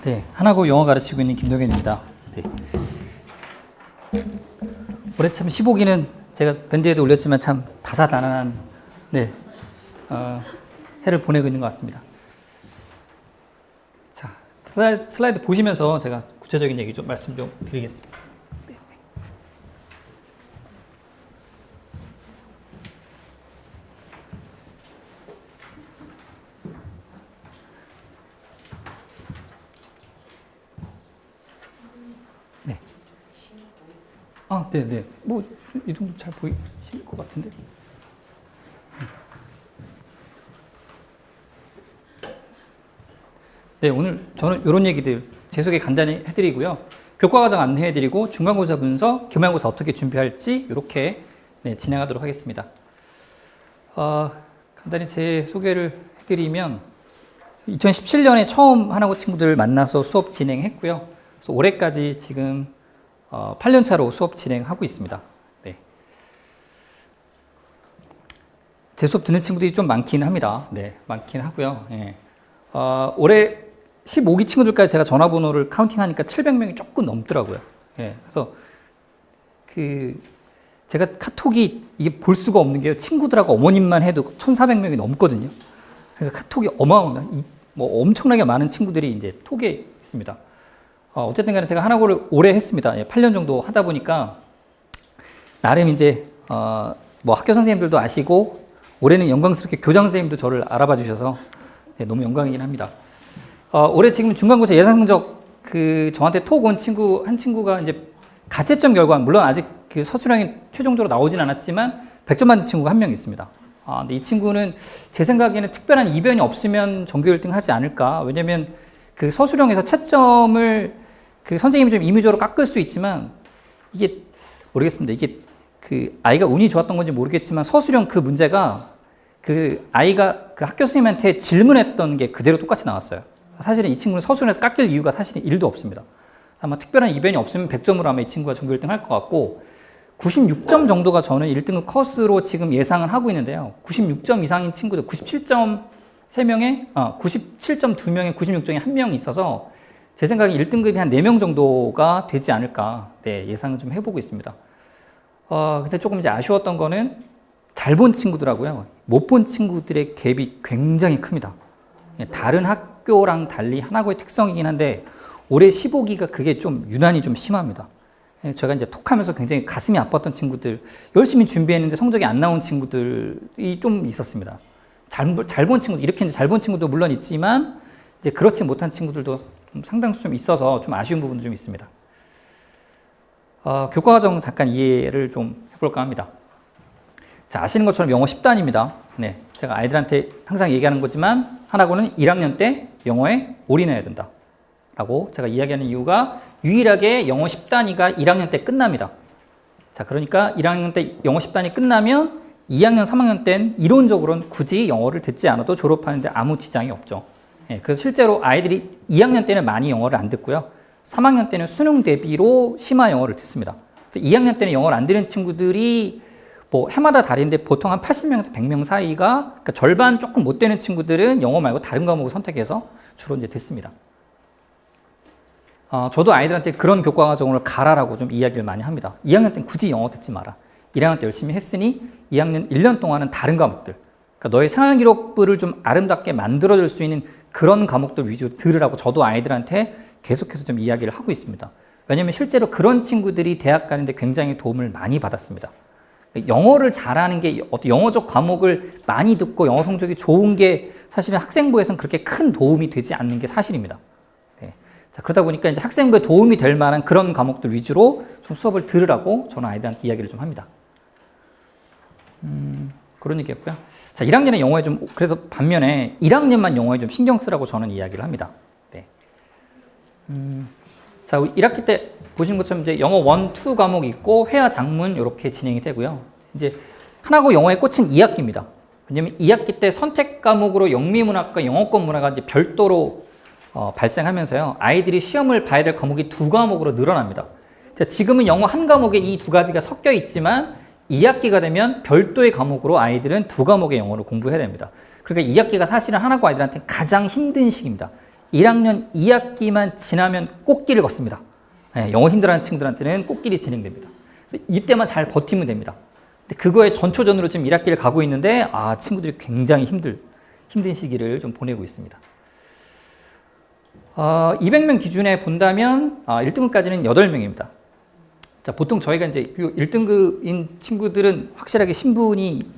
네, 하나고 영어 가르치고 있는 김동현입니다. 네. 올해 참 15기는 제가 밴드에도 올렸지만 참 다사다난한 해를 보내고 있는 것 같습니다. 자, 슬라이드 보시면서 제가 구체적인 얘기 좀 말씀 좀 드리겠습니다. 네. 아, 네네. 뭐, 이 정도 잘 보이실 것 같은데. 네, 오늘 저는 이런 얘기들 제 소개 간단히 해드리고요. 교과과정 안내해드리고 중간고사 분석, 기말고사 어떻게 준비할지 이렇게 진행하도록 하겠습니다. 간단히 제 소개를 해드리면 2017년에 처음 하나고 친구들 만나서 수업 진행했고요. 그래서 올해까지 지금 8년 차로 수업 진행하고 있습니다. 네. 제 수업 듣는 친구들이 좀 많긴 합니다. 네, 많긴 하고요. 네. 올해 15기 친구들까지 제가 전화번호를 카운팅하니까 700명이 조금 넘더라고요. 예, 그래서 제가 카톡이 이게 볼 수가 없는 게요. 친구들하고 어머님만 해도 1,400명이 넘거든요. 그러니까 카톡이 어마어마합니다. 뭐 엄청나게 많은 친구들이 이제 톡에 있습니다. 어쨌든 간에 제가 하나고를 오래 했습니다. 예, 8년 정도 하다 보니까 나름 이제 뭐 학교 선생님들도 아시고 올해는 영광스럽게 교장 선생님도 저를 알아봐 주셔서 네, 너무 영광이긴 합니다. 올해 지금 중간고사 예상 성적 저한테 톡 온 친구 한 친구가 이제 가채점 결과 물론 아직 그 서술형이 최종적으로 나오진 않았지만 100점 받은 친구가 한 명 있습니다. 근데 이 친구는 제 생각에는 특별한 이변이 없으면 전교 1등 하지 않을까. 왜냐면 그 서술형에서 채점을 그 선생님이 좀 임의적으로 깎을 수 있지만 이게 모르겠습니다. 이게 그 아이가 운이 좋았던 건지 모르겠지만 서술형 그 문제가 그 아이가 그 학교 선생님한테 질문했던 게 그대로 똑같이 나왔어요. 사실은 이 친구는 서술에서 깎일 이유가 사실은 1도 없습니다. 아마 특별한 이변이 없으면 100점으로 아마 이 친구가 전교 1등 할 것 같고 96점 정도가 저는 1등급 컷으로 지금 예상을 하고 있는데요. 96점 이상인 친구들 97점 3명에 97점 2명에 96점이 1명이 있어서 제 생각에 1등급이 한 4명 정도가 되지 않을까 예상을 좀 해보고 있습니다. 근데 조금 이제 아쉬웠던 거는 잘 본 친구들하고요. 못 본 친구들의 갭이 굉장히 큽니다. 다른 학교랑 달리 하나고의 특성이긴 한데 올해 15기가 그게 좀 유난히 좀 심합니다. 제가 이제 톡하면서 굉장히 가슴이 아팠던 친구들, 열심히 준비했는데 성적이 안 나온 친구들이 좀 있었습니다. 잘 본 친구들, 이렇게 이제 잘 본 친구도 물론 있지만 이제 그렇지 못한 친구들도 좀 상당수 좀 있어서 좀 아쉬운 부분도 좀 있습니다. 교과과정 잠깐 이해를 좀 해볼까 합니다. 자, 아시는 것처럼 영어 10단입니다. 네, 제가 아이들한테 항상 얘기하는 거지만 하나고는 1학년 때 영어에 올인해야 된다 라고 제가 이야기하는 이유가 유일하게 영어 10단위가 1학년 때 끝납니다. 자, 그러니까 1학년 때 영어 10단위 끝나면 2학년, 3학년 때는 이론적으로는 굳이 영어를 듣지 않아도 졸업하는데 아무 지장이 없죠. 네, 그래서 실제로 아이들이 2학년 때는 많이 영어를 안 듣고요. 3학년 때는 수능 대비로 심화 영어를 듣습니다. 2학년 때는 영어를 안 듣는 친구들이 뭐 해마다 다른데 보통 한 80명에서 100명 사이가 그러니까 절반 조금 못 되는 친구들은 영어 말고 다른 과목을 선택해서 주로 이제 듣습니다. 저도 아이들한테 그런 교과과정을 가라라고 좀 이야기를 많이 합니다. 2학년 때는 굳이 영어 듣지 마라. 1학년 때 열심히 했으니 2학년 1년 동안은 다른 과목들. 그러니까 너의 생활기록부를 좀 아름답게 만들어줄 수 있는 그런 과목들 위주로 들으라고 저도 아이들한테 계속해서 좀 이야기를 하고 있습니다. 왜냐하면 실제로 그런 친구들이 대학 가는데 굉장히 도움을 많이 받았습니다. 영어를 잘하는 게 어떤 영어적 과목을 많이 듣고 영어 성적이 좋은 게 사실은 학생부에서는 그렇게 큰 도움이 되지 않는 게 사실입니다. 네. 자, 그러다 보니까 이제 학생부에 도움이 될 만한 그런 과목들 위주로 좀 수업을 들으라고 저는 아이들한테 이야기를 좀 합니다. 그런 얘기였고요. 자, 1학년에 영어에 좀 그래서 반면에 1학년만 영어에 좀 신경 쓰라고 저는 이야기를 합니다. 네. 자, 1학기 때 보시는 것처럼 이제 영어 1, 2 과목이 있고 회화 장문 이렇게 진행이 되고요. 이제 하나고 영어에 꽂힌 2학기입니다. 왜냐면 2학기 때 선택 과목으로 영미문학과 영어권 문화가 이제 별도로 발생하면서요. 아이들이 시험을 봐야 될 과목이 2과목으로 늘어납니다. 자, 지금은 영어 한 과목에 이 두 가지가 섞여 있지만 2학기가 되면 별도의 과목으로 아이들은 2과목의 영어를 공부해야 됩니다. 그러니까 2학기가 사실은 하나고 아이들한테 가장 힘든 시기입니다. 1학년 2학기만 지나면 꽃길을 걷습니다. 네, 영어 힘들어하는 친구들한테는 꽃길이 진행됩니다. 이때만 잘 버티면 됩니다. 근데 그거에 전초전으로 지금 1학기를 가고 있는데 친구들이 굉장히 힘든 시기를 좀 보내고 있습니다. 200명 기준에 본다면 1등급까지는 8명입니다. 자, 보통 저희가 이제 1등급인 친구들은 확실하게 신분이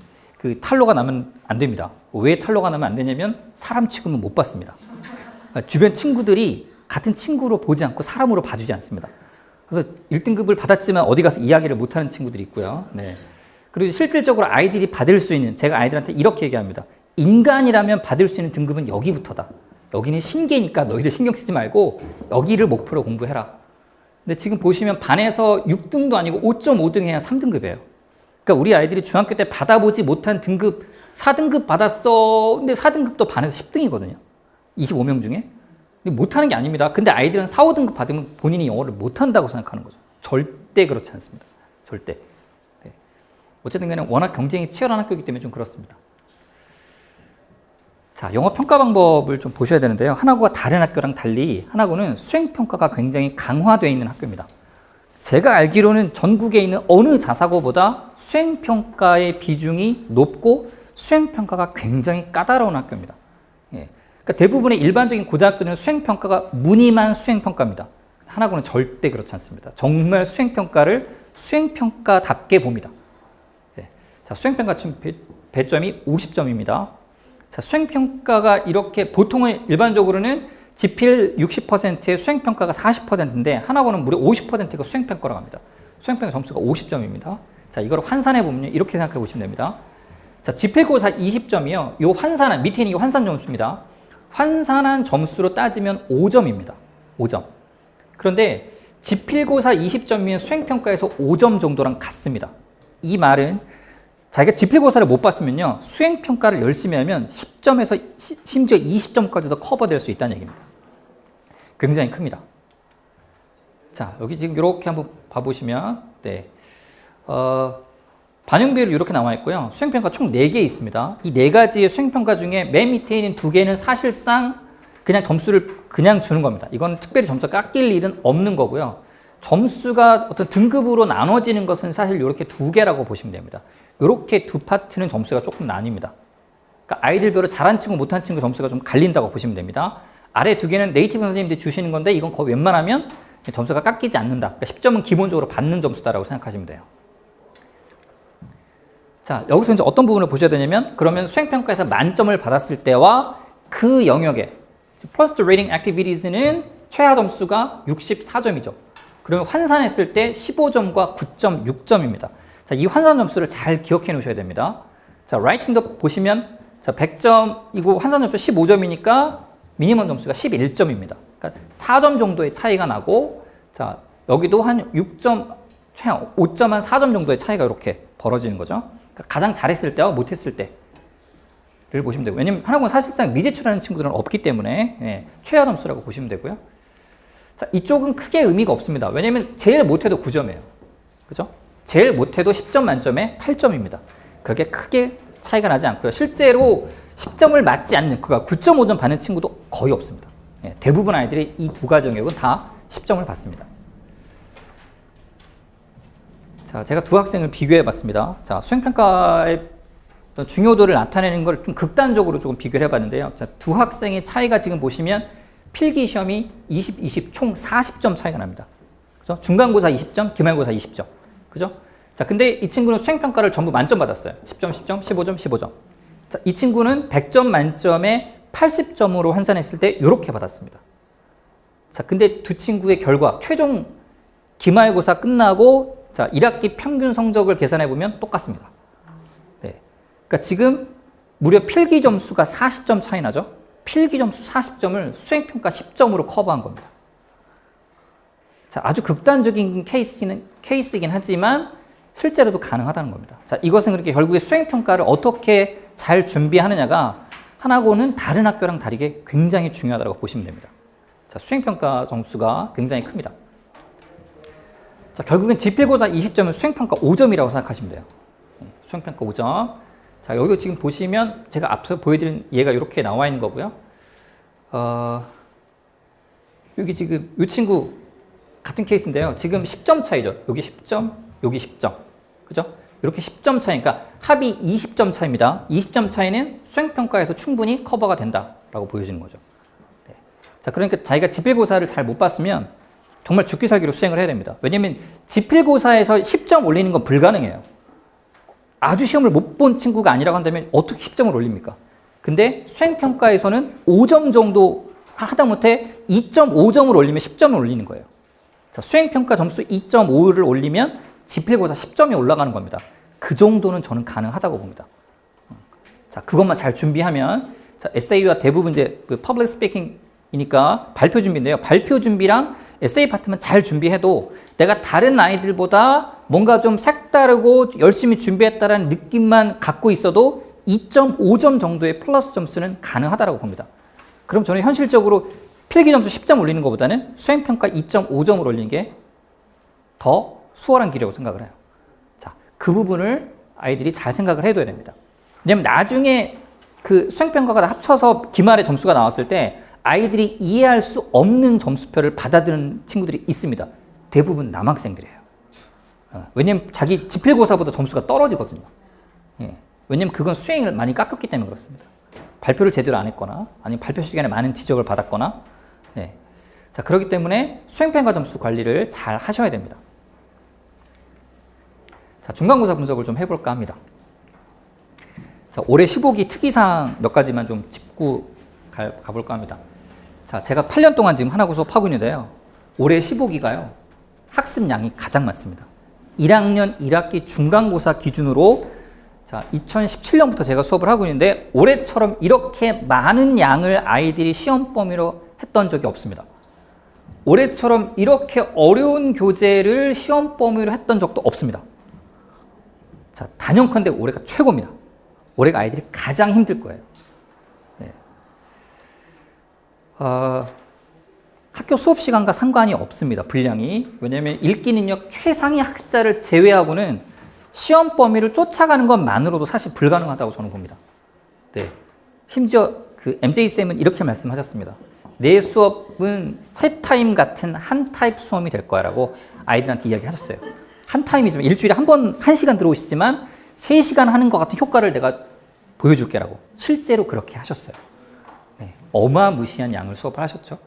탈로가 나면 안 됩니다. 왜 탈로가 나면 안 되냐면 사람 취급은 못 받습니다. 그러니까 주변 친구들이 같은 친구로 보지 않고 사람으로 봐주지 않습니다. 그래서 1등급을 받았지만 어디 가서 이야기를 못하는 친구들이 있고요. 네. 그리고 실질적으로 아이들이 받을 수 있는, 제가 아이들한테 이렇게 얘기합니다. 인간이라면 받을 수 있는 등급은 여기부터다. 여기는 신계니까 너희들 신경 쓰지 말고 여기를 목표로 공부해라. 근데 지금 보시면 반에서 6등도 아니고 5.5등 해야 3등급이에요. 그러니까 우리 아이들이 중학교 때 받아보지 못한 등급, 4등급 받았어. 근데 4등급도 반에서 10등이거든요. 25명 중에. 못하는 게 아닙니다. 근데 아이들은 4, 5등급 받으면 본인이 영어를 못한다고 생각하는 거죠. 절대 그렇지 않습니다. 절대. 네. 어쨌든 간에 워낙 경쟁이 치열한 학교이기 때문에 좀 그렇습니다. 자, 영어 평가 방법을 좀 보셔야 되는데요. 하나고가 다른 학교랑 달리 하나고는 수행평가가 굉장히 강화되어 있는 학교입니다. 제가 알기로는 전국에 있는 어느 자사고보다 수행평가의 비중이 높고 수행평가가 굉장히 까다로운 학교입니다. 예. 그러니까 대부분의 일반적인 고등학교는 수행평가가 무늬만 수행평가입니다. 하나고는 절대 그렇지 않습니다. 정말 수행평가를 수행평가답게 봅니다. 예. 자, 수행평가 배점이 50점입니다. 자, 수행평가가 이렇게 보통은 일반적으로는 지필 60%에 수행평가가 40%인데 하나고는 무려 50%가 수행평가라고 합니다. 수행평가 점수가 50점입니다. 자, 이걸 환산해 보면 이렇게 생각해 보시면 됩니다. 자, 지필고사 20점이요. 요 환산한, 밑에 있는 게 환산 점수입니다. 환산한 점수로 따지면 5점입니다. 5점. 그런데 지필고사 20점이면 수행평가에서 5점 정도랑 같습니다. 이 말은 자기가 지필고사를 못 봤으면요, 수행평가를 열심히 하면 10점에서 심지어 20점까지도 커버될 수 있다는 얘기입니다. 굉장히 큽니다. 자, 여기 지금 이렇게 한번 봐보시면, 네. 반영비율이 이렇게 나와 있고요. 수행평가 총 4개 있습니다. 이 4가지의 수행평가 중에 맨 밑에 있는 2개는 사실상 그냥 점수를 그냥 주는 겁니다. 이건 특별히 점수가 깎일 일은 없는 거고요. 점수가 어떤 등급으로 나눠지는 것은 사실 이렇게 2개라고 보시면 됩니다. 이렇게 두 파트는 점수가 조금 나뉩니다. 그러니까 아이들별로 잘한 친구, 못한 친구 점수가 좀 갈린다고 보시면 됩니다. 아래 2개는 네이티브 선생님들이 주시는 건데 이건 거의 웬만하면 점수가 깎이지 않는다. 그러니까 10점은 기본적으로 받는 점수다라고 생각하시면 돼요. 자, 여기서 이제 어떤 부분을 보셔야 되냐면 그러면 수행평가에서 만점을 받았을 때와 그 영역에 First Rating Activities는 최하 점수가 64점이죠. 그러면 환산했을 때 15점과 9.6점입니다. 자, 이 환산 점수를 잘 기억해 놓으셔야 됩니다. 자, 라이팅도 보시면 자, 100점이고 환산 점수 15점이니까 미니멈 점수가 11점입니다. 그러니까 4점 정도의 차이가 나고 자, 여기도 한 6점, 최하 5점 한 4점 정도의 차이가 이렇게 벌어지는 거죠. 그러니까 가장 잘했을 때와 못했을 때를 보시면 되고 왜냐면 하나고는 사실상 미제출하는 친구들은 없기 때문에 최하 점수라고 보시면 되고요. 자, 이쪽은 크게 의미가 없습니다. 왜냐면 제일 못해도 9점이에요. 그죠? 제일 못해도 10점 만점에 8점입니다. 그렇게 크게 차이가 나지 않고요. 실제로 10점을 맞지 않는, 그가 9.5점 받는 친구도 거의 없습니다. 대부분 아이들이 이 두 가지 영역은 다 10점을 받습니다. 자, 제가 두 학생을 비교해 봤습니다. 자, 수행평가의 중요도를 나타내는 걸 좀 극단적으로 조금 비교를 해 봤는데요. 자, 두 학생의 차이가 지금 보시면 필기 시험이 20, 총 40점 차이가 납니다. 그죠? 중간고사 20점, 기말고사 20점. 그죠? 자, 근데 이 친구는 수행평가를 전부 만점 받았어요. 10점, 10점, 15점, 15점. 자, 이 친구는 100점 만점에 80점으로 환산했을 때 이렇게 받았습니다. 자, 근데 두 친구의 결과, 최종 기말고사 끝나고 자, 1학기 평균 성적을 계산해 보면 똑같습니다. 네. 그러니까 지금 무려 필기 점수가 40점 차이 나죠? 필기 점수 40점을 수행평가 10점으로 커버한 겁니다. 자, 아주 극단적인 케이스이긴 하지만 실제로도 가능하다는 겁니다. 자, 이것은 그렇게 결국에 수행평가를 어떻게 잘 준비하느냐가 하나고는 다른 학교랑 다르게 굉장히 중요하다고 보시면 됩니다. 자, 수행평가 점수가 굉장히 큽니다. 자, 결국엔 지필고사 20점은 수행평가 5점이라고 생각하시면 돼요. 수행평가 5점. 자, 여기 지금 보시면 제가 앞서 보여드린 얘가 이렇게 나와 있는 거고요. 여기 지금 이 친구 같은 케이스인데요. 지금 10점 차이죠. 여기 10점, 여기 10점. 그죠? 이렇게 10점 차이니까 합이 20점 차이입니다. 20점 차이는 수행평가에서 충분히 커버가 된다라고 보여지는 거죠. 네. 자, 그러니까 자기가 지필고사를 잘 못 봤으면 정말 죽기 살기로 수행을 해야 됩니다. 왜냐면 지필고사에서 10점 올리는 건 불가능해요. 아주 시험을 못 본 친구가 아니라고 한다면 어떻게 10점을 올립니까? 근데 수행평가에서는 5점 정도 하다못해 2.5점을 올리면 10점을 올리는 거예요. 자, 수행평가 점수 2.5를 올리면 지필고사 10점이 올라가는 겁니다. 그 정도는 저는 가능하다고 봅니다. 자, 그것만 잘 준비하면, 자, 에세이와 대부분 이제 그 퍼블릭 스피킹이니까 발표 준비인데요. 발표 준비랑 에세이 파트만 잘 준비해도 내가 다른 아이들보다 뭔가 좀 색다르고 열심히 준비했다는 느낌만 갖고 있어도 2.5점 정도의 플러스 점수는 가능하다고 봅니다. 그럼 저는 현실적으로 필기 점수 10점 올리는 것보다는 수행평가 2.5점을 올리는 게 더 수월한 길이라고 생각을 해요. 자, 그 부분을 아이들이 잘 생각을 해둬야 됩니다. 왜냐면 나중에 그 수행평가가 다 합쳐서 기말에 점수가 나왔을 때 아이들이 이해할 수 없는 점수표를 받아들이는 친구들이 있습니다. 대부분 남학생들이에요. 왜냐면 자기 지필고사보다 점수가 떨어지거든요. 예. 왜냐면 그건 수행을 많이 깎았기 때문에 그렇습니다. 발표를 제대로 안 했거나 아니면 발표 시간에 많은 지적을 받았거나. 네. 자, 그렇기 때문에 수행평가 점수 관리를 잘 하셔야 됩니다. 자, 중간고사 분석을 좀 해볼까 합니다. 자, 올해 15기 특이사항 몇 가지만 좀 짚고 가볼까 합니다. 자, 제가 8년 동안 지금 하나고 수업하고 있는데요. 올해 15기가요. 학습량이 가장 많습니다. 1학년 1학기 중간고사 기준으로 자, 2017년부터 제가 수업을 하고 있는데 올해처럼 이렇게 많은 양을 아이들이 시험 범위로 했던 적이 없습니다. 올해처럼 이렇게 어려운 교재를 시험 범위로 했던 적도 없습니다. 자, 단연컨대 올해가 최고입니다. 올해가 아이들이 가장 힘들 거예요. 네. 학교 수업 시간과 상관이 없습니다. 분량이. 왜냐하면 읽기 능력 최상위 학습자를 제외하고는 시험 범위를 쫓아가는 것만으로도 사실 불가능하다고 저는 봅니다. 네. 심지어 그 MJ쌤은 이렇게 말씀하셨습니다. 내 수업은 세 타임 같은 한 타입 수업이 될 거야 라고 아이들한테 이야기하셨어요. 한 타임이지만 일주일에 한 번, 1시간 들어오시지만 3시간 하는 것 같은 효과를 내가 보여줄게 라고 실제로 그렇게 하셨어요. 네. 어마무시한 양을 수업을 하셨죠.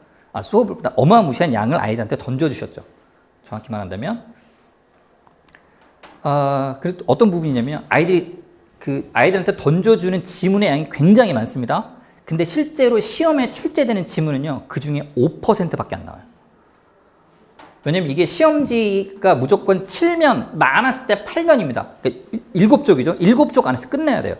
수업을 어마무시한 양을 아이들한테 던져주셨죠. 정확히 말한다면. 그리고 어떤 부분이냐면 아이들한테 던져주는 지문의 양이 굉장히 많습니다. 근데 실제로 시험에 출제되는 지문은요, 그 중에 5%밖에 안 나와요. 왜냐면 이게 시험지가 무조건 7면, 많았을 때 8면입니다. 그러니까 7쪽이죠. 7쪽 안에서 끝내야 돼요.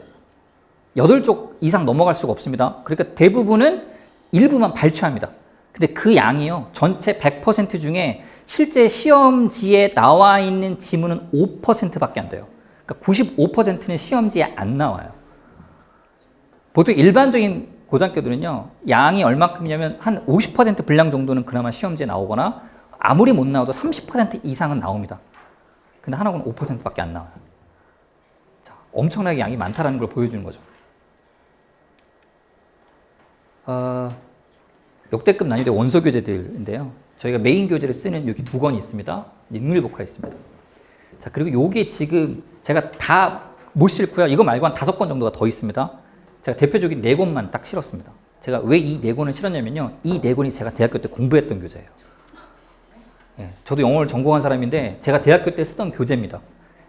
8쪽 이상 넘어갈 수가 없습니다. 그러니까 대부분은 일부만 발췌합니다. 근데 그 양이요, 전체 100% 중에 실제 시험지에 나와 있는 지문은 5%밖에 안 돼요. 그러니까 95%는 시험지에 안 나와요. 보통 일반적인 고등학교들은요, 양이 얼마큼이냐면 한 50% 분량 정도는 그나마 시험지에 나오거나 아무리 못 나와도 30% 이상은 나옵니다. 근데 하나고는 5%밖에 안 나와요. 자, 엄청나게 양이 많다는 걸 보여주는 거죠. 역대급 난이도의 원서 교재들인데요. 저희가 메인 교재를 쓰는 여기 2권이 있습니다. 인물복화 있습니다. 자, 그리고 요게 지금 제가 다 못 싣고요. 이거 말고 한 5권 정도가 더 있습니다. 제가 대표적인 4권만 딱 실었습니다. 제가 왜 이 4권을 실었냐면요. 이 4권이 제가 대학교 때 공부했던 교재예요. 예, 저도 영어를 전공한 사람인데 제가 대학교 때 쓰던 교재입니다.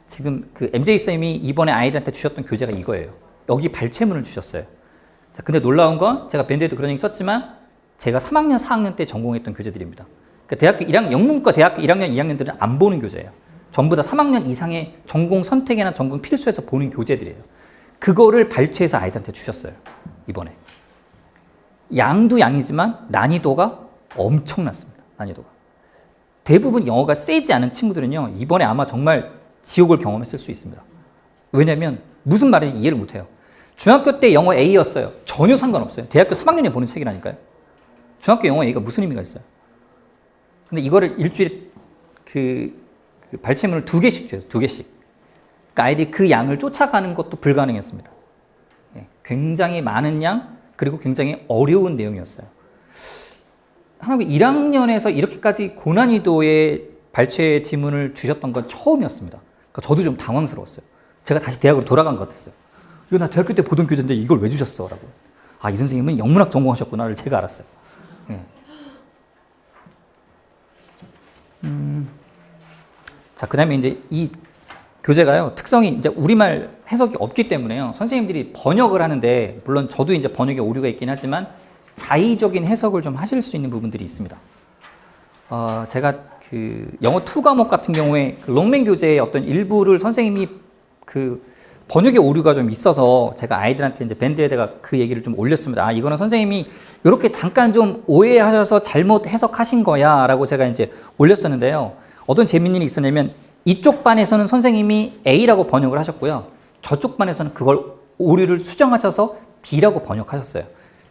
지금 그 MJ쌤이 이번에 아이들한테 주셨던 교재가 이거예요. 여기 발췌문을 주셨어요. 자, 근데 놀라운 건 제가 밴드에도 그런 얘기 썼지만 제가 3학년, 4학년 때 전공했던 교재들입니다. 그러니까 대학교 1학년, 영문과 대학교 1학년, 2학년들은 안 보는 교재예요. 전부 다 3학년 이상의 전공 선택이나 전공 필수에서 보는 교재들이에요. 그거를 발췌해서 아이들한테 주셨어요. 이번에. 양도 양이지만 난이도가 엄청났습니다. 난이도가. 대부분 영어가 세지 않은 친구들은요, 이번에 아마 정말 지옥을 경험했을 수 있습니다. 왜냐면 무슨 말인지 이해를 못해요. 중학교 때 영어 A였어요. 전혀 상관없어요. 대학교 3학년에 보는 책이라니까요. 중학교 영어 A가 무슨 의미가 있어요? 근데 이거를 일주일에 그 발췌문을 2개씩 줘요. 2개씩. 그러니까 아이들이 그 양을 쫓아가는 것도 불가능했습니다. 굉장히 많은 양, 그리고 굉장히 어려운 내용이었어요. 한국 1학년에서 이렇게까지 고난이도의 발췌 지문을 주셨던 건 처음이었습니다. 그러니까 저도 좀 당황스러웠어요. 제가 다시 대학으로 돌아간 것 같았어요. 이거 나 대학교 때 보던 교재인데 이걸 왜 주셨어? 라고. 아, 이 선생님은 영문학 전공하셨구나를 제가 알았어요. 네. 자, 그 다음에 이제 이 교재가요, 특성이 이제 우리말 해석이 없기 때문에요, 선생님들이 번역을 하는데, 물론 저도 이제 번역에 오류가 있긴 하지만, 자의적인 해석을 좀 하실 수 있는 부분들이 있습니다. 제가 그 영어 2 과목 같은 경우에 그 롱맨 교재의 어떤 일부를 선생님이 그 번역에 오류가 좀 있어서 제가 아이들한테 이제 밴드에다가 그 얘기를 좀 올렸습니다. 아, 이거는 선생님이 이렇게 잠깐 좀 오해하셔서 잘못 해석하신 거야 라고 제가 이제 올렸었는데요. 어떤 재밌는 일이 있었냐면, 이쪽 반에서는 선생님이 A라고 번역을 하셨고요. 저쪽 반에서는 그걸 오류를 수정하셔서 B라고 번역하셨어요.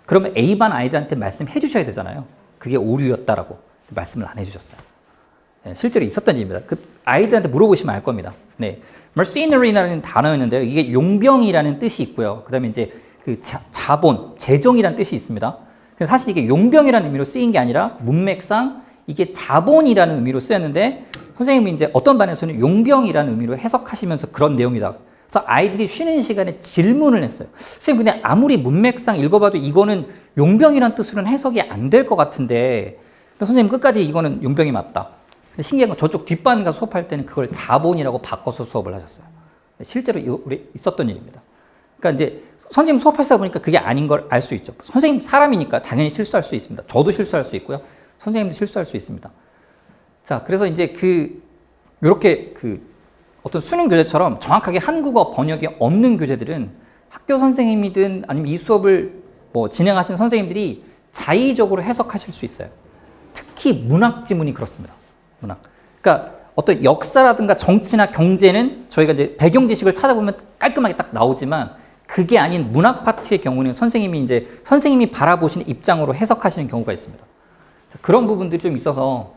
그러면 A반 아이들한테 말씀해 주셔야 되잖아요. 그게 오류였다라고 말씀을 안 해주셨어요. 네, 실제로 있었던 일입니다. 그 아이들한테 물어보시면 알 겁니다. 네, mercenary라는 단어였는데요. 이게 용병이라는 뜻이 있고요. 그다음에 이제 그 자본, 재정이라는 뜻이 있습니다. 그래서 사실 이게 용병이라는 의미로 쓰인 게 아니라 문맥상 이게 자본이라는 의미로 쓰였는데, 선생님이 이제 어떤 반에서는 용병이라는 의미로 해석하시면서 그런 내용이다. 그래서 아이들이 쉬는 시간에 질문을 했어요. 선생님, 근데 아무리 문맥상 읽어봐도 이거는 용병이라는 뜻으로는 해석이 안 될 것 같은데, 선생님 끝까지 이거는 용병이 맞다. 근데 신기한 건 저쪽 뒷반 가서 수업할 때는 그걸 자본이라고 바꿔서 수업을 하셨어요. 실제로 우리 있었던 일입니다. 그러니까 이제 선생님 수업하시다 보니까 그게 아닌 걸 알 수 있죠. 선생님 사람이니까 당연히 실수할 수 있습니다. 저도 실수할 수 있고요. 선생님도 실수할 수 있습니다. 자, 그래서 이제 요렇게 어떤 수능 교재처럼 정확하게 한국어 번역이 없는 교재들은 학교 선생님이든 아니면 이 수업을 뭐 진행하시는 선생님들이 자의적으로 해석하실 수 있어요. 특히 문학 지문이 그렇습니다. 문학. 그러니까 어떤 역사라든가 정치나 경제는 저희가 이제 배경 지식을 찾아보면 깔끔하게 딱 나오지만, 그게 아닌 문학 파트의 경우는 선생님이 바라보시는 입장으로 해석하시는 경우가 있습니다. 그런 부분들이 좀 있어서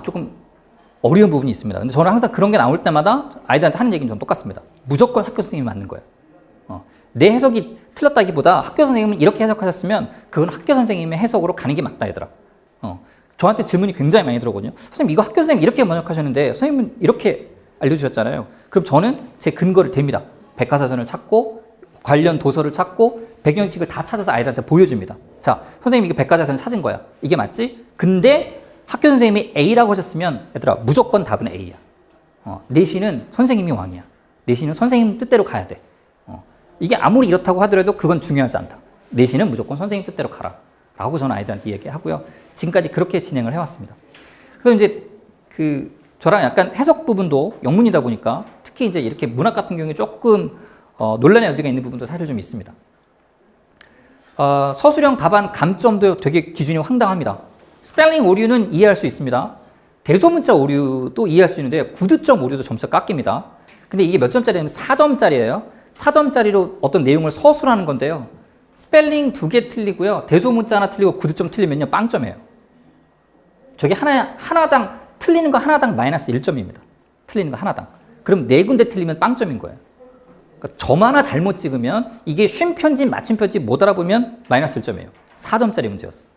조금 어려운 부분이 있습니다. 근데 저는 항상 그런 게 나올 때마다 아이들한테 하는 얘기는 좀 똑같습니다. 무조건 학교 선생님이 맞는 거예요. 내 해석이 틀렸다기보다 학교 선생님은 이렇게 해석하셨으면 그건 학교 선생님의 해석으로 가는 게 맞다, 얘들아. 저한테 질문이 굉장히 많이 들어오거든요. 선생님, 이거 학교 선생님 이렇게 번역하셨는데 선생님은 이렇게 알려주셨잖아요. 그럼 저는 제 근거를 댑니다. 백과사전을 찾고 관련 도서를 찾고 배경지식을 다 찾아서 아이들한테 보여줍니다. 자, 선생님 이게 백과사전을 찾은 거야. 이게 맞지? 근데 학교 선생님이 A라고 하셨으면 얘들아, 무조건 답은 A야. 내신은 선생님이 왕이야. 내신은 선생님 뜻대로 가야 돼. 이게 아무리 이렇다고 하더라도 그건 중요하지 않다. 내신은 무조건 선생님 뜻대로 가라. 라고 저는 아이들한테 얘기하고요. 지금까지 그렇게 진행을 해왔습니다. 그래서 이제 저랑 약간 해석 부분도 영문이다 보니까 특히 이제 이렇게 문학 같은 경우에 조금 논란의 여지가 있는 부분도 사실 좀 있습니다. 서술형 답안 감점도 되게 기준이 황당합니다. 스펠링 오류는 이해할 수 있습니다. 대소문자 오류도 이해할 수 있는데 9득점 오류도 점수가 깎입니다. 근데 이게 몇 점짜리냐면 4점짜리예요. 4점짜리로 어떤 내용을 서술하는 건데요. 스펠링 2개 틀리고요. 대소문자 하나 틀리고 9득점 틀리면요, 빵점이에요. 저게 하나당 틀리는 거 하나당 마이너스 1점입니다. 틀리는 거 하나당. 그럼 4군데 틀리면 빵점인 거예요. 그러니까 점 하나 잘못 찍으면 이게 쉼 편집, 맞춤 편집 못 알아보면 마이너스 1점이에요. 4점짜리 문제였어요.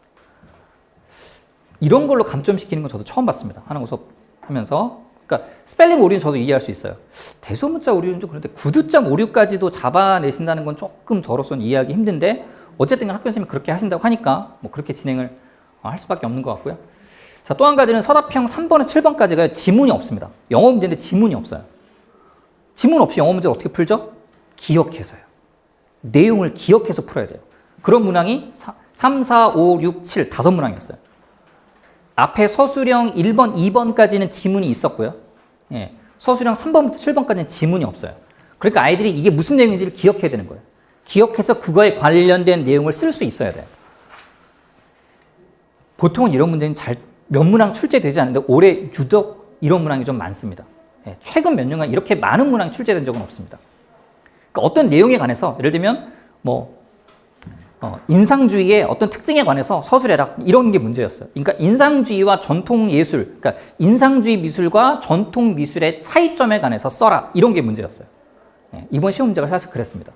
이런 걸로 감점시키는 건 저도 처음 봤습니다. 한국어 수업 하면서. 그러니까 스펠링 오류는 저도 이해할 수 있어요. 대소문자 오류는 좀 그런데 9득점 오류까지도 잡아내신다는 건 조금 저로서는 이해하기 힘든데, 어쨌든 학교 선생님이 그렇게 하신다고 하니까 뭐 그렇게 진행을 할 수밖에 없는 것 같고요. 자, 또 한 가지는 서답형 3번에서 7번까지가 지문이 없습니다. 영어 문제인데 지문이 없어요. 지문 없이 영어 문제를 어떻게 풀죠? 기억해서요. 내용을 기억해서 풀어야 돼요. 그런 문항이 3, 4, 5, 6, 7 5문항이었어요. 앞에 서술형 1번, 2번까지는 지문이 있었고요. 예, 서술형 3번부터 7번까지는 지문이 없어요. 그러니까 아이들이 이게 무슨 내용인지를 기억해야 되는 거예요. 기억해서 그거에 관련된 내용을 쓸 수 있어야 돼요. 보통은 이런 문제는 몇 문항 출제되지 않는데 올해 유독 이런 문항이 좀 많습니다. 예, 최근 몇 년간 이렇게 많은 문항이 출제된 적은 없습니다. 그러니까 어떤 내용에 관해서 예를 들면 인상주의의 어떤 특징에 관해서 서술해라, 이런 게 문제였어요. 그러니까 인상주의와 전통예술, 그러니까 인상주의 미술과 전통 미술의 차이점에 관해서 써라, 이런 게 문제였어요. 예, 이번 시험 문제가 사실 그랬습니다.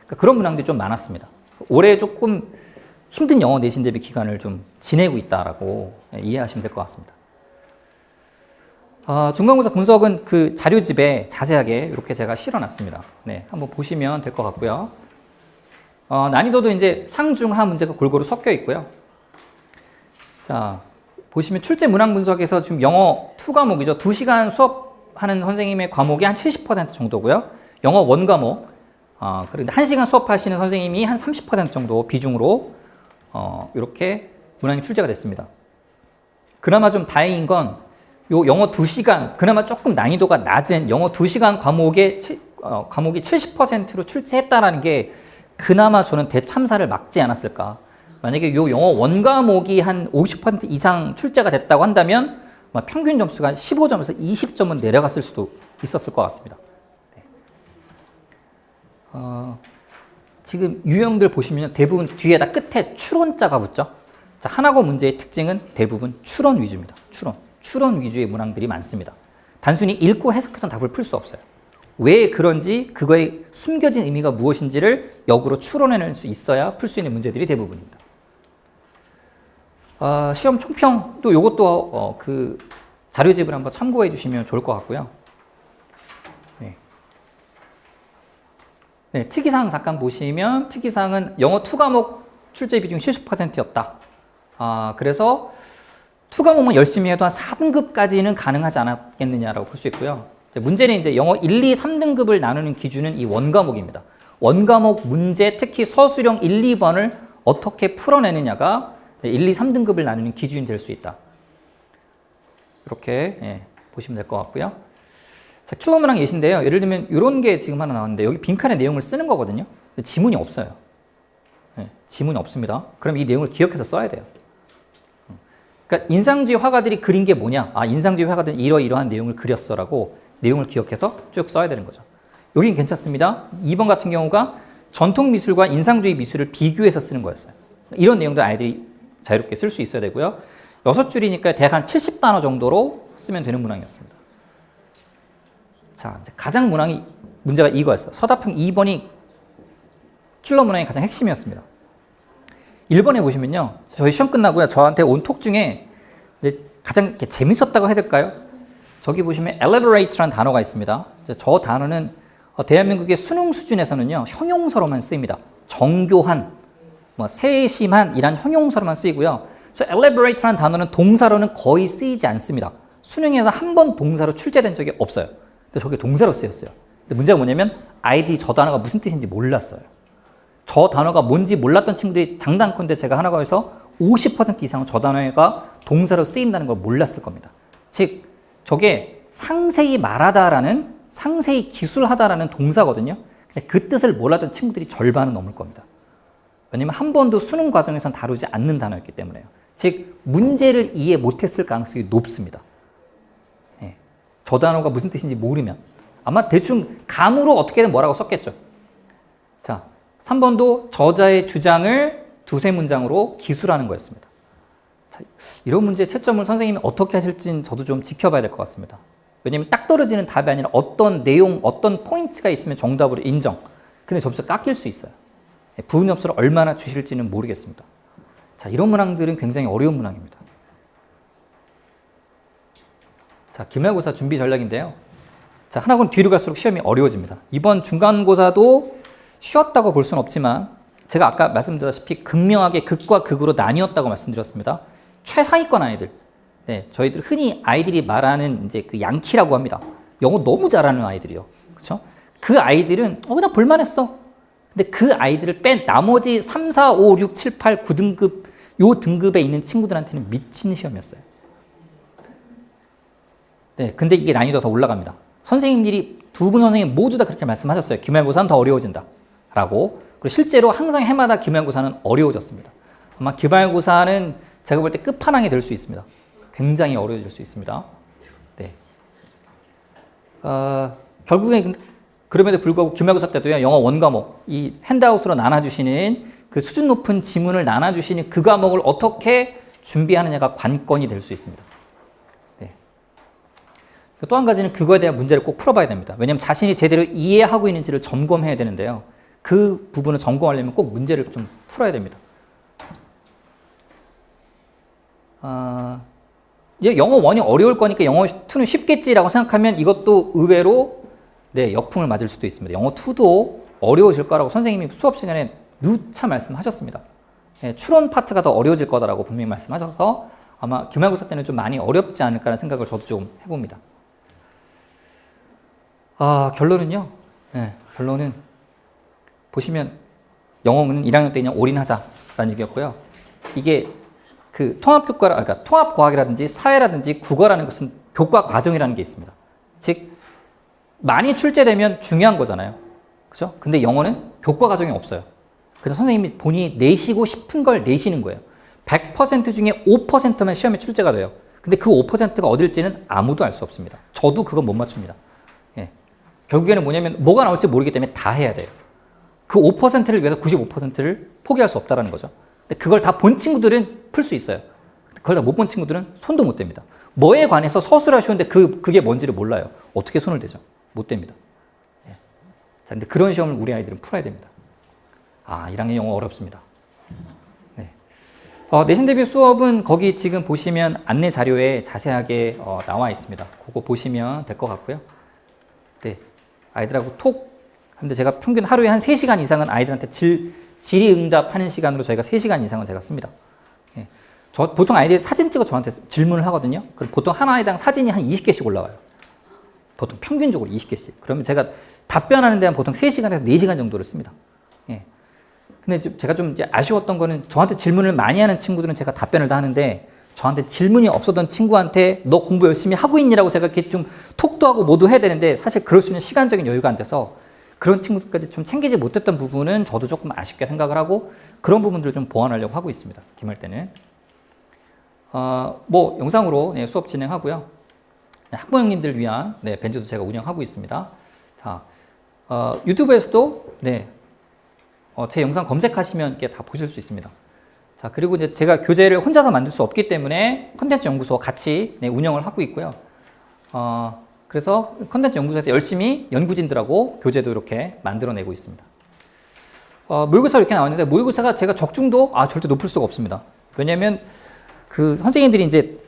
그러니까 그런 문항들이 좀 많았습니다. 올해 조금 힘든 영어 내신 대비 기간을 좀 지내고 있다라고 이해하시면 될 것 같습니다. 중간고사 분석은 그 자료집에 자세하게 이렇게 제가 실어놨습니다. 네, 한번 보시면 될 것 같고요. 난이도도 이제 상중하 문제가 골고루 섞여 있고요. 자, 보시면 출제 문항 분석에서 지금 영어 2과목이죠. 2시간 수업하는 선생님의 과목이 한 70% 정도고요. 영어 1과목, 그런데 1시간 수업하시는 선생님이 한 30% 정도 비중으로 이렇게 문항이 출제가 됐습니다. 그나마 좀 다행인 건 요 영어 2시간, 그나마 조금 난이도가 낮은 영어 2시간 과목이 70%로 출제했다는 게 그나마 저는 대참사를 막지 않았을까. 만약에 요 영어 1과목이 한 50% 이상 출제가 됐다고 한다면 평균 점수가 15점에서 20점은 내려갔을 수도 있었을 것 같습니다. 지금 유형들 보시면 대부분 뒤에다 끝에 추론자가 붙죠. 자, 하나고 문제의 특징은 대부분 추론 위주입니다. 추론 위주의 문항들이 많습니다. 단순히 읽고 해석해서 답을 풀 수 없어요. 왜 그런지 그거의 숨겨진 의미가 무엇인지를 역으로 추론해낼 수 있어야 풀 수 있는 문제들이 대부분입니다. 시험 총평도 이것도 그 자료집을 한번 참고해 주시면 좋을 것 같고요. 네, 특이사항 잠깐 보시면 특이사항은 영어 2과목 출제 비중이 70%였다. 그래서 2과목만 열심히 해도 한 4등급까지는 가능하지 않았겠느냐라고 볼 수 있고요. 문제는 이제 영어 1, 2, 3등급을 나누는 기준은 이 1과목입니다. 1과목 문제, 특히 서술형 1, 2번을 어떻게 풀어내느냐가 1, 2, 3등급을 나누는 기준이 될 수 있다. 이렇게 보시면 될 것 같고요. 자, 킬러 문항 예시인데요. 예를 들면 이런 게 지금 하나 나왔는데 여기 빈칸에 내용을 쓰는 거거든요. 지문이 없어요. 지문이 없습니다. 그럼 이 내용을 기억해서 써야 돼요. 그러니까 인상주의 화가들이 그린 게 뭐냐? 인상주의 화가들은 이러이러한 내용을 그렸어라고 내용을 기억해서 쭉 써야 되는 거죠. 여긴 괜찮습니다. 2번 같은 경우가 전통 미술과 인상주의 미술을 비교해서 쓰는 거였어요. 이런 내용도 아이들이 자유롭게 쓸 수 있어야 되고요. 6줄이니까 대략 한 70단어 정도로 쓰면 되는 문항이었습니다. 자, 이제 가장 문제가 이거였어요. 서답형 2번이 킬러 문항의 가장 핵심이었습니다. 1번에 보시면요. 저희 시험 끝나고요. 저한테 온 톡 중에 가장 이렇게 재밌었다고 해야 될까요? 저기 보시면 elaborate라는 단어가 있습니다. 저 단어는 대한민국의 수능 수준에서는요. 형용사로만 쓰입니다. 정교한, 세심한 이란 형용사로만 쓰이고요. 저 elaborate라는 단어는 동사로는 거의 쓰이지 않습니다. 수능에서 한 번 동사로 출제된 적이 없어요. 근데 저게 동사로 쓰였어요. 근데 문제가 뭐냐면 아이들이 저 단어가 무슨 뜻인지 몰랐어요. 저 단어가 뭔지 몰랐던 친구들이 장단컨대 제가 하나가 해서 50% 이상은 저 단어가 동사로 쓰인다는 걸 몰랐을 겁니다. 즉 저게 상세히 말하다라는, 상세히 기술하다라는 동사거든요. 근데 그 뜻을 몰랐던 친구들이 절반은 넘을 겁니다. 왜냐면 한 번도 수능 과정에서는 다루지 않는 단어였기 때문에요. 즉 문제를 이해 못했을 가능성이 높습니다. 저 단어가 무슨 뜻인지 모르면 아마 대충 감으로 어떻게든 뭐라고 썼겠죠. 자, 3번도 저자의 주장을 두세 문장으로 기술하는 거였습니다. 자, 이런 문제의 채점을 선생님이 어떻게 하실지는 저도 좀 지켜봐야 될 것 같습니다. 왜냐하면 딱 떨어지는 답이 아니라 어떤 내용, 어떤 포인트가 있으면 정답으로 인정. 근데 점수가 깎일 수 있어요. 부분 점수를 얼마나 주실지는 모르겠습니다. 자, 이런 문항들은 굉장히 어려운 문항입니다. 자, 기말고사 준비 전략인데요. 자, 하나군 뒤로 갈수록 시험이 어려워집니다. 이번 중간고사도 쉬웠다고 볼 수는 없지만 제가 아까 말씀드렸다시피 극명하게 극과 극으로 나뉘었다고 말씀드렸습니다. 최상위권 아이들, 저희들 흔히 아이들이 말하는 이제 그 양키라고 합니다. 영어 너무 잘하는 아이들이요, 그렇죠? 그 아이들은 그냥 볼만했어. 근데 그 아이들을 뺀 나머지 3, 4, 5, 6, 7, 8, 9등급 요 등급에 있는 친구들한테는 미친 시험이었어요. 근데 이게 난이도가 더 올라갑니다. 선생님들이 두 분 선생님 모두 다 그렇게 말씀하셨어요. 기말고사는 더 어려워진다 라고. 그리고 실제로 항상 해마다 기말고사는 어려워졌습니다. 아마 기말고사는 제가 볼 때 끝판왕이 될 수 있습니다. 굉장히 어려워질 수 있습니다. 결국에 그럼에도 불구하고 기말고사 때도요. 영어 1과목 이 핸드아웃으로 나눠주시는 그 수준 높은 지문을 나눠주시는 그 과목을 어떻게 준비하느냐가 관건이 될 수 있습니다. 또 한 가지는 그거에 대한 문제를 꼭 풀어봐야 됩니다. 왜냐하면 자신이 제대로 이해하고 있는지를 점검해야 되는데요. 그 부분을 점검하려면 꼭 문제를 좀 풀어야 됩니다. 이제 영어 1이 어려울 거니까 영어 2는 쉽겠지라고 생각하면 이것도 의외로 네, 역풍을 맞을 수도 있습니다. 영어 2도 어려워질 거라고 선생님이 수업 시간에 누차 말씀하셨습니다. 네, 추론 파트가 더 어려워질 거다라고 분명히 말씀하셔서 아마 기말고사 때는 좀 많이 어렵지 않을까라는 생각을 저도 좀 해봅니다. 결론은요. 네, 결론은 보시면 영어는 1학년 때 그냥 올인하자라는 얘기였고요. 이게 그 그러니까 통합과학이라든지 사회라든지 국어라는 것은 교과 과정이라는 게 있습니다. 즉 많이 출제되면 중요한 거잖아요. 그죠? 근데 영어는 교과 과정이 없어요. 그래서 선생님이 본인이 내시고 싶은 걸 내시는 거예요. 100% 중에 5%만 시험에 출제가 돼요. 근데 그 5%가 어딜지는 아무도 알 수 없습니다. 저도 그건 못 맞춥니다. 예. 결국에는 뭐냐면 뭐가 나올지 모르기 때문에 다 해야 돼요. 그 5%를 위해서 95%를 포기할 수 없다는 거죠. 근데 그걸 다 본 친구들은 풀 수 있어요. 그걸 다 못 본 친구들은 손도 못 댑니다. 뭐에 관해서 서술하 쉬운데 그게 뭔지를 몰라요. 어떻게 손을 대죠? 못 댑니다. 예. 자, 근데 그런 시험을 우리 아이들은 풀어야 됩니다. 1학년 영어 어렵습니다. 네. 내신 대비 수업은 거기 지금 보시면 안내 자료에 자세하게 나와 있습니다. 그거 보시면 될 것 같고요. 네. 아이들하고 톡 하는데 제가 평균 하루에 한 3시간 이상은 아이들한테 질의응답하는 시간으로 저희가 3시간 이상은 제가 씁니다. 예. 보통 아이들이 사진 찍어 저한테 질문을 하거든요. 그럼 보통 한 아이당 사진이 한 20개씩 올라와요. 보통 평균적으로 20개씩. 그러면 제가 답변하는 데는 보통 3시간에서 4시간 정도를 씁니다. 예. 근데 제가 좀 이제 아쉬웠던 거는 저한테 질문을 많이 하는 친구들은 제가 답변을 다 하는데 저한테 질문이 없었던 친구한테 너 공부 열심히 하고 있니라고 제가 이렇게 좀 톡도 하고 뭐도 해야 되는데 사실 그럴 수 있는 시간적인 여유가 안 돼서 그런 친구들까지 좀 챙기지 못했던 부분은 저도 조금 아쉽게 생각을 하고 그런 부분들을 좀 보완하려고 하고 있습니다. 기말 때는. 뭐 영상으로 네, 수업 진행하고요. 네, 학부형님들을 위한 네, 벤즈도 제가 운영하고 있습니다. 자, 유튜브에서도 네, 제 영상 검색하시면 이렇게 다 보실 수 있습니다. 자, 그리고 이제 제가 교재를 혼자서 만들 수 없기 때문에 컨텐츠 연구소 같이 네, 운영을 하고 있고요. 그래서 컨텐츠 연구소에서 열심히 연구진들하고 교재도 이렇게 만들어내고 있습니다. 모의고사 이렇게 나왔는데 모의고사가 제가 적중도 절대 높을 수가 없습니다. 왜냐하면 그 선생님들이 이제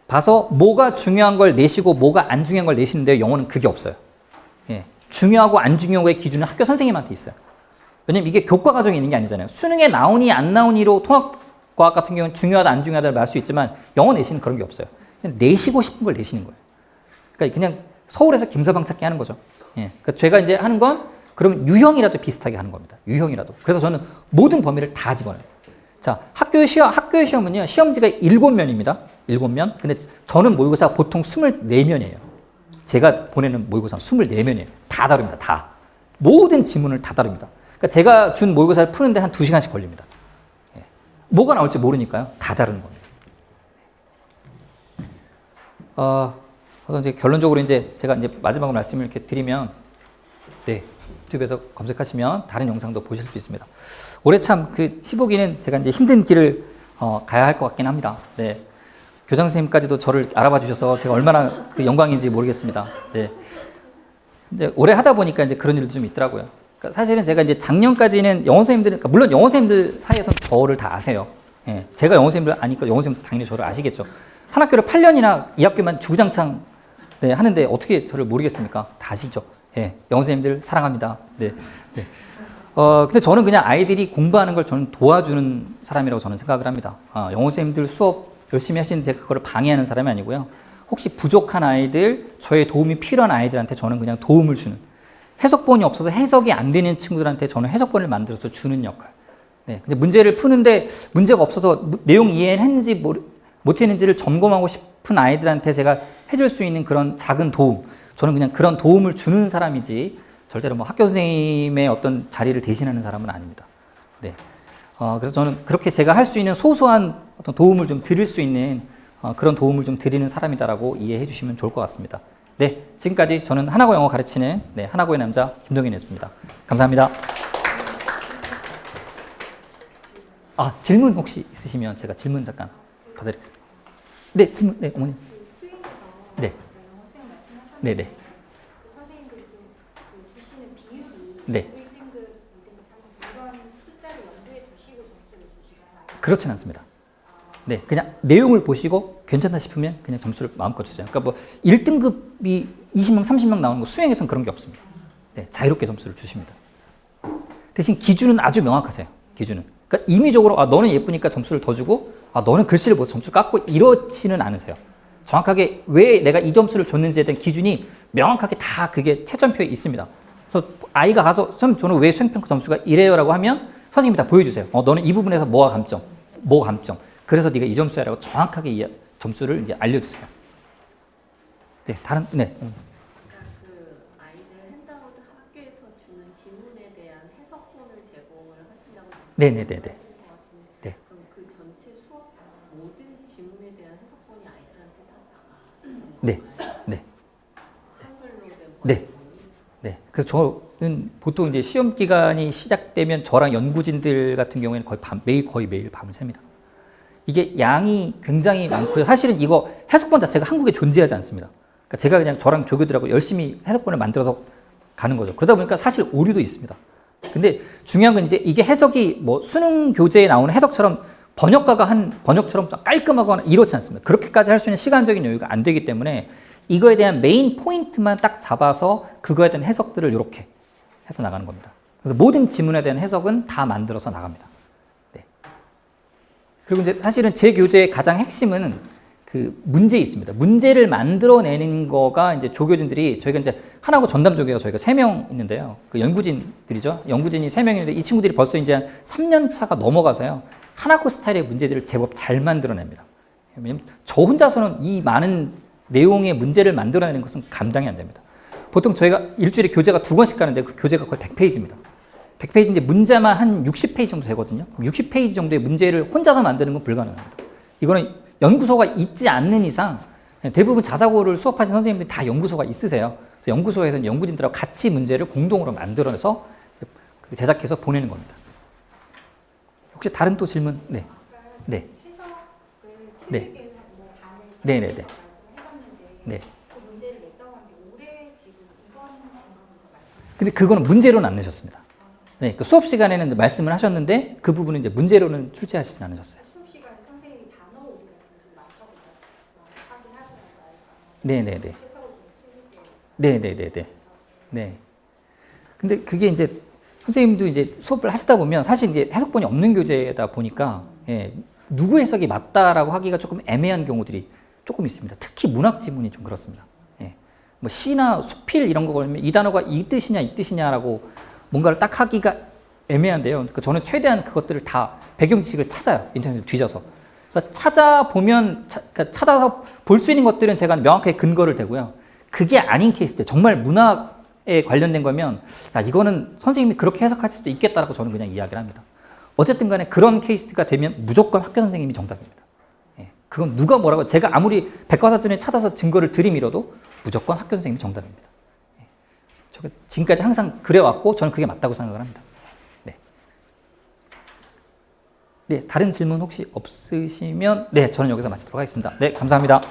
봐서 뭐가 중요한 걸 내시고 뭐가 안 중요한 걸 내시는데 영어는 그게 없어요. 예. 중요하고 안 중요하고의 기준은 학교 선생님한테 있어요. 왜냐면 이게 교과 과정이 있는 게 아니잖아요. 수능에 나오니 안 나오니로 통합과학 같은 경우는 중요하다 안 중요하다를 말 수 있지만 영어 내시는 그런 게 없어요. 그냥 내시고 싶은 걸 내시는 거예요. 그러니까 그냥 서울에서 김서방 찾기 하는 거죠. 예. 그러니까 제가 이제 하는 건 그러면 유형이라도 비슷하게 하는 겁니다. 유형이라도. 그래서 저는 모든 범위를 다 집어넣어요. 자, 학교의 시험은요, 시험지가 7면입니다. 7면. 근데 저는 모의고사가 보통 24면이에요. 제가 보내는 모의고사는 24면이에요. 다 다릅니다. 다. 모든 지문을 다 다릅니다. 그러니까 제가 준 모의고사를 푸는데 한 2시간씩 걸립니다. 예. 뭐가 나올지 모르니까요. 다 다른 겁니다. 그래서 이제 결론적으로 이제 제가 이제 마지막으로 말씀을 이렇게 드리면, 네, 유튜브에서 검색하시면 다른 영상도 보실 수 있습니다. 올해 참 그 15기는 제가 이제 힘든 길을 가야 할 것 같긴 합니다. 네. 교장 선생님까지도 저를 알아봐 주셔서 제가 얼마나 그 영광인지 모르겠습니다. 네. 이제 올해 하다 보니까 이제 그런 일도 좀 있더라고요. 그러니까 사실은 제가 이제 작년까지는 영어 선생님들, 그러니까 물론 영어 선생님들 사이에서 저를 다 아세요. 예. 제가 영어 선생님들 아니까 영어 선생님들 당연히 저를 아시겠죠. 한 학교를 8년이나 이 학교만 주구장창 네, 하는데 어떻게 저를 모르겠습니까? 다 아시죠? 예. 영어 선생님들 사랑합니다. 네. 네. 근데 저는 그냥 아이들이 공부하는 걸 저는 도와주는 사람이라고 저는 생각을 합니다. 영어 선생님들 수업 열심히 하시는데 제가 그걸 방해하는 사람이 아니고요. 혹시 부족한 아이들, 저의 도움이 필요한 아이들한테 저는 그냥 도움을 주는. 해석본이 없어서 해석이 안 되는 친구들한테 저는 해석본을 만들어서 주는 역할. 네. 근데 문제를 푸는데 문제가 없어서 내용 이해했는지 못했는지를 점검하고 싶은 아이들한테 제가 해줄 수 있는 그런 작은 도움. 저는 그냥 그런 도움을 주는 사람이지 절대로 뭐 학교 선생님의 어떤 자리를 대신하는 사람은 아닙니다. 네. 그래서 저는 그렇게 제가 할 수 있는 소소한 어떤 도움을 좀 드릴 수 있는 그런 도움을 좀 드리는 사람이다라고 이해해 주시면 좋을 것 같습니다. 네. 지금까지 저는 하나고 영어 가르치는 네, 하나고의 남자 김동현이었습니다. 감사합니다. 질문 혹시 있으시면 제가 질문 잠깐 받아드리겠습니다. 네, 질문, 네, 어머니. 네. 네네. 선생님들이 좀 주시는 비율이 네. 1등급, 2등급, 3등급 이런 숫자를 염두에 두시고 점수를 주시나요? 그렇진 않습니다. 네, 그냥 내용을 보시고 괜찮다 싶으면 그냥 점수를 마음껏 주세요. 그러니까 뭐 1등급이 20명, 30명 나오는 거 수행에서는 그런 게 없습니다. 네, 자유롭게 점수를 주십니다. 대신 기준은 아주 명확하세요. 기준은. 그러니까 임의적으로 너는 예쁘니까 점수를 더 주고 너는 글씨를 못 점수를 깎고 이렇지는 않으세요. 정확하게 왜 내가 이 점수를 줬는지에 대한 기준이 명확하게 다 그게 채점표에 있습니다. 그래서 아이가 가서 선생님 저는 왜 수행평가 점수가 이래요라고 하면 선생님이 다 보여주세요. 너는 이 부분에서 뭐가 감점, 뭐가 감점. 그래서 네가 이 점수야라고 정확하게 이 점수를 이제 알려주세요. 네, 다른 네. 그러니까 그 아이들 핸드아웃 학교에서 주는 지문에 대한 해석본을 제공을 하신다고 네네네네. 하시는 것 같은데 네. 그럼 그 전체 수업 모든 지문에 대한 해석본이 아이들한테 다 나가는 네. 건가요? 네. 한글로 된 네. 번역본이? 네. 그래서 저는 보통 이제 시험 기간이 시작되면 저랑 연구진들 같은 경우에는 거의 매일 밤을 샙니다. 이게 양이 굉장히 많고요. 사실은 이거 해석본 자체가 한국에 존재하지 않습니다. 그러니까 제가 그냥 저랑 조교들하고 열심히 해석본을 만들어서 가는 거죠. 그러다 보니까 사실 오류도 있습니다. 근데 중요한 건 이제 이게 해석이 뭐 수능 교재에 나오는 해석처럼 번역가가 한 번역처럼 깔끔하거나 이렇지 않습니다. 그렇게까지 할 수 있는 시간적인 여유가 안 되기 때문에 이거에 대한 메인 포인트만 딱 잡아서 그거에 대한 해석들을 이렇게 해서 나가는 겁니다. 그래서 모든 지문에 대한 해석은 다 만들어서 나갑니다. 네. 그리고 이제 사실은 제 교재의 가장 핵심은 그 문제에 있습니다. 문제를 만들어내는 거가 이제 조교진들이 저희가 이제 하나고 전담 조교가 저희가 3명 있는데요. 그 연구진들이죠. 연구진이 3명 있는데 이 친구들이 벌써 이제 한 3년 차가 넘어가서요. 하나고 스타일의 문제들을 제법 잘 만들어냅니다. 왜냐면 저 혼자서는 이 많은 내용의 문제를 만들어내는 것은 감당이 안 됩니다. 보통 저희가 일주일에 교재가 2권씩 가는데 그 교재가 거의 100페이지입니다. 100페이지인데 문제만 한 60페이지 정도 되거든요. 60페이지 정도의 문제를 혼자서 만드는 건 불가능합니다. 이거는 연구소가 있지 않는 이상 대부분 자사고를 수업하신 선생님들이 다 연구소가 있으세요. 그래서 연구소에서는 연구진들하고 같이 문제를 공동으로 만들어서 제작해서 보내는 겁니다. 혹시 다른 또 질문? 네. 네. 해석을 네. 틀리게 뭐 반을 네네네. 해봤는데 네. 그 문제를 냈다고 하는 게 올해 지금 이번 중간고사 말씀. 근데 그거는 문제로는 안 내셨습니다. 네. 그 수업 시간에는 말씀을 하셨는데 그 부분은 이제 문제로는 출제하시진 않으셨어요. 수업 시간에 선생님이 단어 오류가 좀 많다고 하긴 하더라고요. 네네네. 해석을 좀 틀리게. 네네네네. 네. 근데 그게 이제 선생님도 이제 수업을 하시다 보면 사실 이제 해석본이 없는 교재다 보니까 누구 해석이 맞다라고 하기가 조금 애매한 경우들이 조금 있습니다. 특히 문학 지문이 좀 그렇습니다. 뭐 시나 수필 이런 거 걸면 이 단어가 이 뜻이냐라고 뭔가를 딱 하기가 애매한데요. 그러니까 저는 최대한 그것들을 다 배경 지식을 찾아요. 인터넷에 뒤져서. 그래서 찾아보면 그러니까 찾아서 볼 수 있는 것들은 제가 명확하게 근거를 대고요. 그게 아닌 케이스들 정말 문학에 관련된 거면 이거는 선생님이 그렇게 해석할 수도 있겠다라고 저는 그냥 이야기를 합니다. 어쨌든 간에 그런 케이스가 되면 무조건 학교 선생님이 정답입니다. 그건 누가 뭐라고 제가 아무리 백과사전에 찾아서 증거를 들이밀어도 무조건 학교 선생님이 정답입니다. 제가 지금까지 항상 그래왔고 저는 그게 맞다고 생각을 합니다. 네. 네, 다른 질문 혹시 없으시면 네, 저는 여기서 마치도록 하겠습니다. 네, 감사합니다.